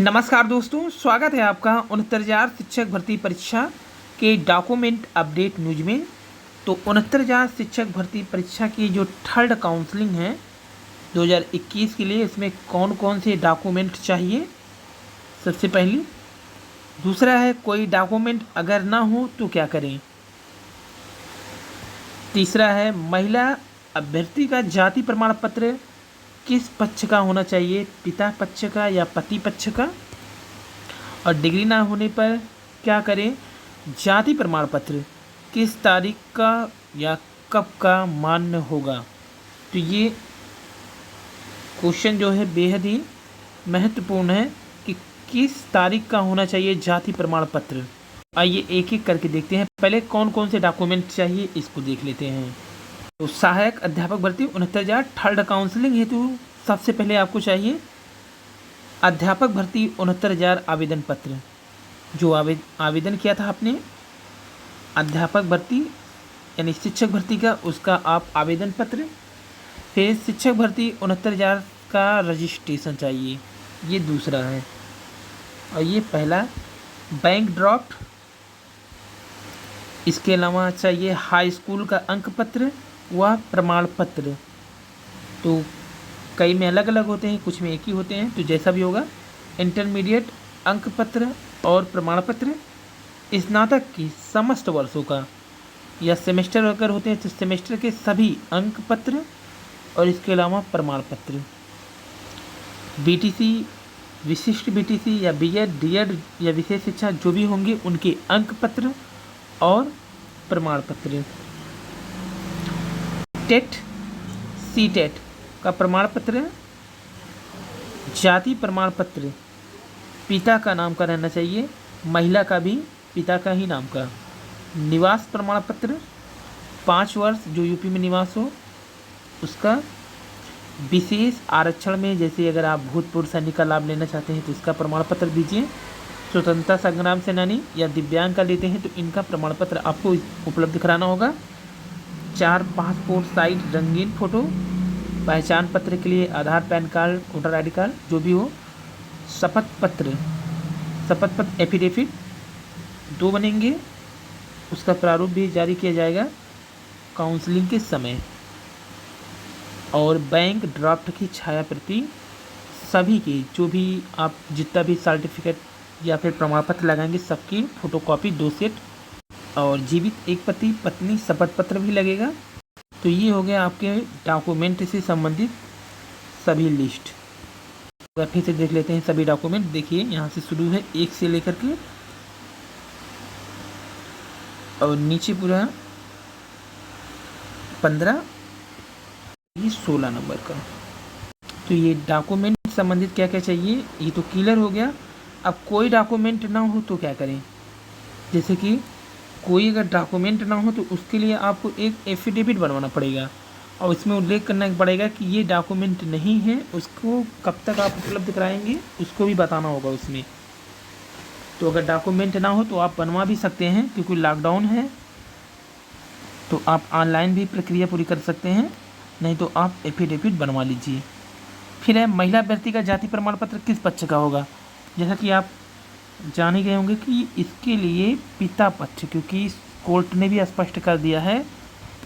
नमस्कार दोस्तों, स्वागत है आपका 69,000 शिक्षक भर्ती परीक्षा के डॉक्यूमेंट अपडेट न्यूज में। तो 69,000 शिक्षक भर्ती परीक्षा की जो थर्ड काउंसलिंग है 2021 के लिए, इसमें कौन कौन से डॉक्यूमेंट चाहिए सबसे पहली। दूसरा है कोई डॉक्यूमेंट अगर ना हो तो क्या करें। तीसरा है महिला अभ्यर्थी का जाति प्रमाण पत्र किस पक्ष का होना चाहिए, पिता पक्ष का या पति पक्ष का। और डिग्री ना होने पर क्या करें, जाति प्रमाण पत्र किस तारीख का या कब का मान्य होगा। तो ये क्वेश्चन जो है बेहद ही महत्वपूर्ण है कि किस तारीख का होना चाहिए जाति प्रमाण पत्र। आइए एक एक करके देखते हैं। पहले कौन कौन से डॉक्यूमेंट चाहिए इसको देख लेते हैं। तो सहायक अध्यापक भर्ती 69,000 थर्ड काउंसलिंग हेतु सबसे पहले आपको चाहिए अध्यापक भर्ती 69,000 आवेदन पत्र। जो आवेदन किया था आपने अध्यापक भर्ती यानी शिक्षक भर्ती का, उसका आप आवेदन पत्र। फिर शिक्षक भर्ती 69,000 का रजिस्ट्रेशन चाहिए, ये दूसरा है। और ये पहला बैंक ड्राफ्ट। इसके अलावा चाहिए हाई स्कूल का अंक पत्र व प्रमाण पत्र। तो कई में अलग अलग होते हैं, कुछ में एक ही होते हैं, तो जैसा भी होगा। इंटरमीडिएट अंक पत्र और प्रमाण पत्र। स्नातक की समस्त वर्षों का या सेमेस्टर अगर होते हैं तो सेमेस्टर के सभी अंक पत्र और इसके अलावा प्रमाण पत्र। बीटीसी, विशिष्ट बीटीसी या बीएड, डीएड या विशेष शिक्षा जो भी होंगे उनके अंक पत्र और प्रमाण पत्र। टेट, सी टेट का प्रमाण पत्र। जाति प्रमाण पत्र पिता का नाम का रहना चाहिए, महिला का भी पिता का ही नाम का। निवास प्रमाण पत्र 5 वर्ष जो यूपी में निवास हो उसका। विशेष आरक्षण में जैसे अगर आप भूतपूर्व सैनिक का लाभ लेना चाहते हैं तो इसका प्रमाण पत्र दीजिए। स्वतंत्रता संग्राम सेनानी या दिव्यांग का लेते हैं तो इनका प्रमाण पत्र आपको उपलब्ध कराना होगा। 4 पासपोर्ट साइज रंगीन फ़ोटो। पहचान पत्र के लिए Aadhaar, PAN card, voter ID card जो भी हो। शपथ पत्र, शपथ पत्र एफिडेविट 2 बनेंगे, उसका प्रारूप भी जारी किया जाएगा काउंसलिंग के समय। और बैंक ड्राफ्ट की छाया प्रति सभी की, जो भी आप जितना भी सर्टिफिकेट या फिर प्रमाण पत्र लगाएंगे सबकी फ़ोटोकॉपी 2 सेट। और जीवित एक पति पत्नी शपथ पत्र भी लगेगा। तो ये हो गया आपके डॉक्यूमेंट से संबंधित सभी लिस्ट। फिर से देख लेते हैं सभी डॉक्यूमेंट। देखिए यहाँ से शुरू है 1 से लेकर के और नीचे पूरा 15, ये 16 नंबर का। तो ये डॉक्यूमेंट संबंधित क्या क्या चाहिए ये तो क्लियर हो गया। अब कोई डॉक्यूमेंट ना हो तो क्या करें। जैसे कि कोई अगर डॉक्यूमेंट ना हो तो उसके लिए आपको एक एफिडेविट बनवाना पड़ेगा और इसमें उल्लेख करना पड़ेगा कि ये डॉक्यूमेंट नहीं है, उसको कब तक आप उपलब्ध कराएंगे उसको भी बताना होगा उसमें। तो अगर डॉक्यूमेंट ना हो तो आप बनवा भी सकते हैं, क्योंकि लॉकडाउन है तो आप ऑनलाइन भी प्रक्रिया पूरी कर सकते हैं, नहीं तो आप एफिडेविट बनवा लीजिए। फिर है महिला अभ्यर्थी का जाति प्रमाण पत्र किस पक्ष का होगा। जैसा कि आप जान ही गए होंगे कि इसके लिए पिता पक्ष, क्योंकि कोर्ट ने भी स्पष्ट कर दिया है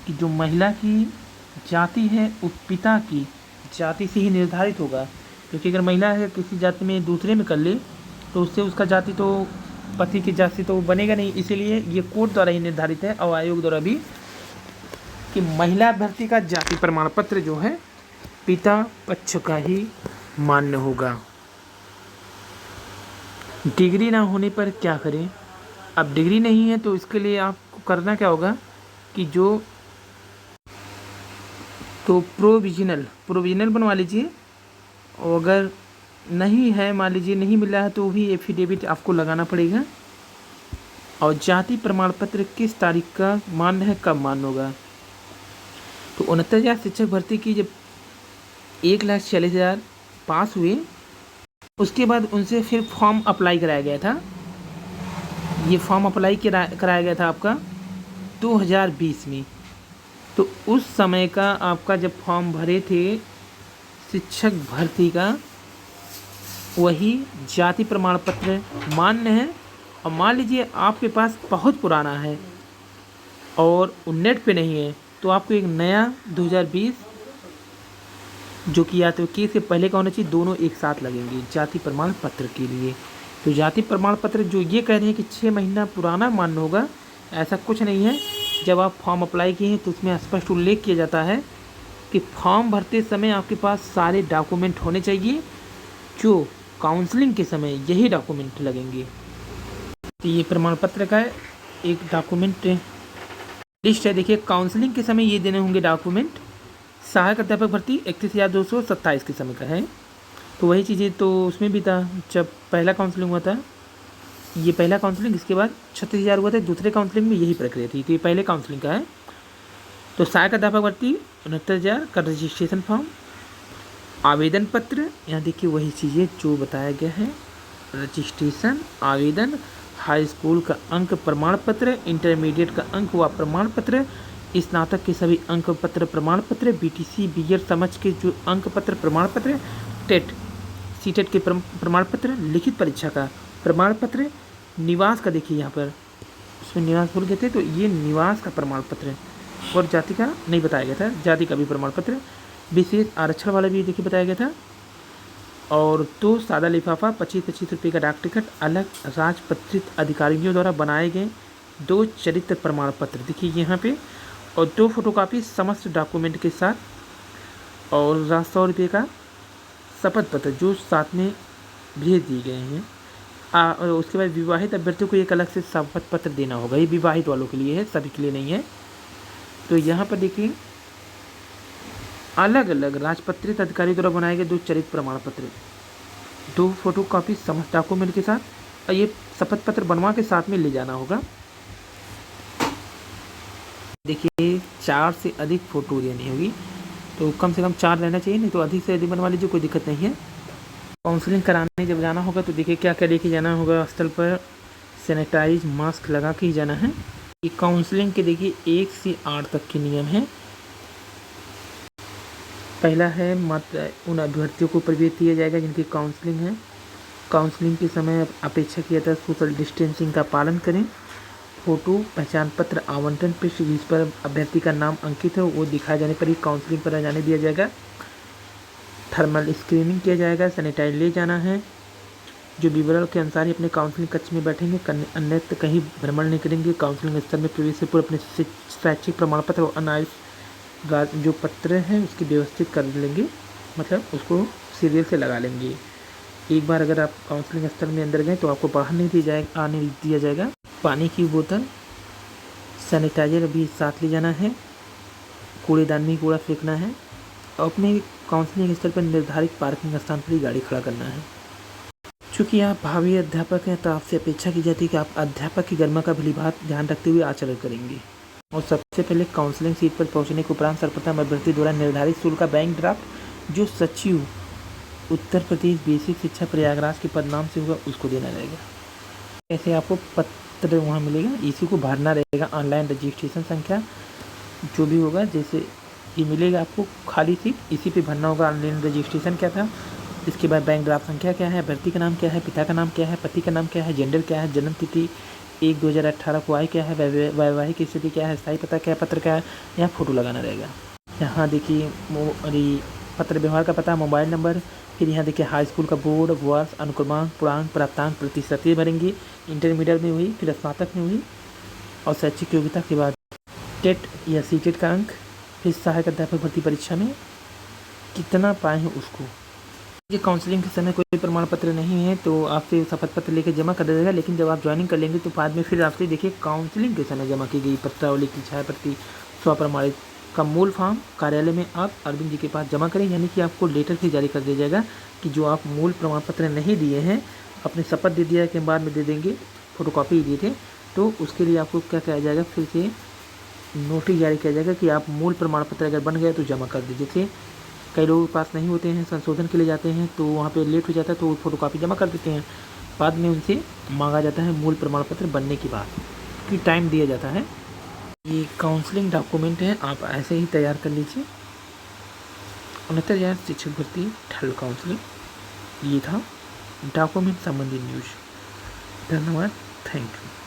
कि जो महिला की जाति है वो पिता की जाति से ही निर्धारित होगा। क्योंकि अगर महिला है किसी जाति में दूसरे में कर ले तो उससे उसका जाति तो पति की जाति तो बनेगा नहीं, इसीलिए ये कोर्ट द्वारा ही निर्धारित है और आयोग द्वारा भी कि महिला अभ्यर्थी का जाति प्रमाण पत्र जो है पिता पक्ष का ही मान्य होगा। डिग्री ना होने पर क्या करें। अब डिग्री नहीं है तो इसके लिए आपको करना क्या होगा कि जो तो प्रोविजनल बनवा लीजिए। और अगर नहीं है, मान लीजिए नहीं मिला है, तो भी एफिडेविट आपको लगाना पड़ेगा। और जाति प्रमाण पत्र किस तारीख का मान्य है, कब मान्य होगा। तो 69,000 शिक्षक भर्ती की जब 1,40,000 पास हुए उसके बाद उनसे फिर फॉर्म अप्लाई कराया गया था। ये फॉर्म अप्लाई कराया गया था आपका 2020 में। तो उस समय का आपका जब फॉर्म भरे थे शिक्षक भर्ती का वही जाति प्रमाण पत्र मान्य है। और मान लीजिए आपके पास बहुत पुराना है और नेट पे नहीं है, तो आपको एक नया 2020 जो कि या तो के से पहले का होना चाहिए, दोनों एक साथ लगेंगे जाति प्रमाण पत्र के लिए। तो जाति प्रमाण पत्र जो ये कह रहे हैं कि 6 महीना पुराना मान्य होगा, ऐसा कुछ नहीं है। जब आप फॉर्म अप्लाई किए हैं तो उसमें स्पष्ट उल्लेख किया जाता है कि फॉर्म भरते समय आपके पास सारे डॉक्यूमेंट होने चाहिए, जो काउंसलिंग के समय यही डॉक्यूमेंट लगेंगे। तो ये प्रमाण पत्र का एक डॉक्यूमेंट लिस्ट है। देखिए, काउंसलिंग के समय ये देने होंगे डॉक्यूमेंट। सहायक अध्यापक भर्ती 31,227 के समय का है। तो वही चीज़ें तो उसमें भी था जब पहला काउंसलिंग हुआ था। ये पहला काउंसलिंग, इसके बाद 36,000 हुआ था। दूसरे काउंसलिंग में यही प्रक्रिया थी। तो ये पहले काउंसलिंग का है। तो सहायक अध्यापक भर्ती 69,000 का रजिस्ट्रेशन फॉर्म, आवेदन पत्र, यहाँ देखिए वही चीज़ें जो बताया गया है। रजिस्ट्रेशन, आवेदन, हाई स्कूल का अंक प्रमाण पत्र, इंटरमीडिएट का अंक व प्रमाण पत्र, स्नातक के सभी अंक पत्र प्रमाण पत्र, बीटीसी बीएड समझ के जो अंक पत्र प्रमाण पत्र, टेट सीटेट के प्रमाण पत्र, लिखित परीक्षा का प्रमाण पत्र, निवास का देखिए यहाँ पर उसमें निवास भूल गए थे, तो ये निवास का प्रमाण पत्र, और जाति का नहीं बताया गया था, जाति का भी प्रमाण पत्र, विशेष आरक्षण वाला भी देखिए बताया गया था। और 2 सादा लिफाफा 25-25 रुपये का डाक टिकट, अलग राजपत्रित अधिकारियों द्वारा बनाए गए 2 चरित्र प्रमाण पत्र देखिए यहाँ पे, और 2 फोटोकॉपी समस्त डॉक्यूमेंट के साथ, और 100 रुपये का शपथ पत्र जो साथ में भेज दिए गए हैं। और उसके बाद विवाहित अभ्यर्थियों को एक अलग से शपथ पत्र देना होगा। ये विवाहित वालों के लिए है, सभी के लिए नहीं है। तो यहाँ पर देखिए अलग अलग राजपत्रित अधिकारी द्वारा बनाए गए 2 चरित्र प्रमाण पत्र, 2 फोटोकॉपी समस्त डॉक्यूमेंट के साथ, और ये शपथ पत्र बनवा के साथ में ले जाना होगा। देखिए 4 से अधिक फ़ोटो लेनी होगी, तो कम से कम 4 रहना चाहिए, नहीं तो अधिक से अधिक बनवा लीजिए, कोई दिक्कत नहीं है। काउंसलिंग कराने जब जाना होगा तो देखिए क्या क्या लेके जाना होगा। स्थल पर सैनिटाइज मास्क लगा के ही जाना है। ये काउंसलिंग के देखिए 1 से 8 तक के नियम हैं। पहला है मात्र उन अभ्यर्थियों को प्रवेश दिया जाएगा जिनकी काउंसलिंग है। काउंसलिंग के समय अपेक्षा किया जाता है सोशल डिस्टेंसिंग का पालन करें। फ़ोटो पहचान पत्र आवंटन पृष्ठ जिस पर अभ्यर्थी का नाम अंकित है वो दिखाए जाने पर ही काउंसलिंग पर जाने दिया जाएगा। थर्मल स्क्रीनिंग किया जाएगा। सैनिटाइज ले जाना है। जो विवरण के अनुसार ही अपने काउंसलिंग कक्ष में बैठेंगे, अन्यत्र कहीं भ्रमण नहीं करेंगे। काउंसलिंग स्थल में प्रवेश से पूर्व अपने शैक्षिक प्रमाण पत्र और अन्य जो पत्र हैं उसकी व्यवस्थित कर लेंगे, मतलब उसको सीरियल से लगा लेंगे। एक बार अगर आप काउंसलिंग स्थल में अंदर गए तो आपको बाहर नहीं आने दिया जाएगा। पानी की बोतल, सैनिटाइजर भी साथ ले जाना है। कूड़ेदान में कूड़ा फेंकना है और अपने काउंसलिंग स्थल पर निर्धारित पार्किंग स्थान पर ही गाड़ी खड़ा करना है। चूँकि आप भावी अध्यापक हैं तो आपसे अपेक्षा की जाती है कि आप अध्यापक की गरिमा का भलीभांत ध्यान रखते हुए आचरण करेंगे। और सबसे पहले काउंसलिंग सीट पर पहुंचने के उपरांत सर्वप्रथम अभ्यर्थी द्वारा निर्धारित शुल्क का बैंक ड्राफ्ट जो सचिव उत्तर प्रदेश बेसिक शिक्षा प्रयागराज के पद नाम से होगा उसको देना रहेगा। ऐसे आपको पत्र वहाँ मिलेगा, इसी को भरना रहेगा। ऑनलाइन रजिस्ट्रेशन संख्या जो भी होगा, जैसे ये मिलेगा आपको खाली सीट, इसी पे भरना होगा। ऑनलाइन रजिस्ट्रेशन क्या था, इसके बाद बैंक ड्राफ्ट संख्या क्या है, अभ्यर्थी का नाम क्या है, पिता का नाम क्या है, पति का नाम क्या है, जेंडर क्या है, जन्म तिथि 1/2018 को आय क्या है, वैवाहिक स्थिति क्या है, स्थायी पता क्या है, पत्र क्या है, यहाँ फ़ोटो लगाना रहेगा। यहाँ देखिए पत्र व्यवहार का पता, मोबाइल नंबर, फिर यहाँ देखिए हाई स्कूल का बोर्ड, वर्ष, अनुक्रमांक, पूर्णांक, प्राप्तांक, प्रतिशत ये भरेंगे। इंटरमीडिएट में हुई, फिर स्नातक में हुई, और शैक्षिक योग्यता के बाद टेट या सीटेट का अंक, फिर सहायक अध्यापक भर्ती परीक्षा में कितना पाए हैं उसको। ये काउंसलिंग के समय कोई प्रमाण पत्र नहीं है तो आपसे शपथ पत्र लेकर जमा कर दिया जाएगा, लेकिन जब आप ज्वाइनिंग कर लेंगे तो बाद में फिर आपसे देखिए काउंसलिंग के समय जमा की गई पत्रावली की छाया प्रति स्वप्रमाणित का मूल फॉर्म कार्यालय में आप अरविंद जी के पास जमा करें, यानी कि आपको लेटर भी जारी कर दिया जाएगा कि जो आप मूल प्रमाण पत्र नहीं दिए हैं, अपने शपथ दे दिया के बाद में दे देंगे, फोटोकॉपी दिए थे, तो उसके लिए आपको क्या किया जाएगा, फिर से नोटिस जारी किया जाएगा कि आप मूल प्रमाण पत्र अगर बन गया तो जमा कर दीजिए। जैसे कई लोगों के पास नहीं होते हैं, संशोधन के लिए जाते हैं तो वहाँ पे लेट हो जाता है तो वो फोटोकॉपी जमा कर देते हैं, बाद में उनसे मांगा जाता है मूल प्रमाण पत्र बनने के बाद, क्योंकि टाइम दिया जाता है। ये काउंसलिंग डॉक्यूमेंट है, आप ऐसे ही तैयार कर लीजिए। 69,000 शिक्षक भर्ती ठल काउंसलिंग ये था। डॉक्यूमेंट संबंधित न्यूज। धन्यवाद, थैंक यू।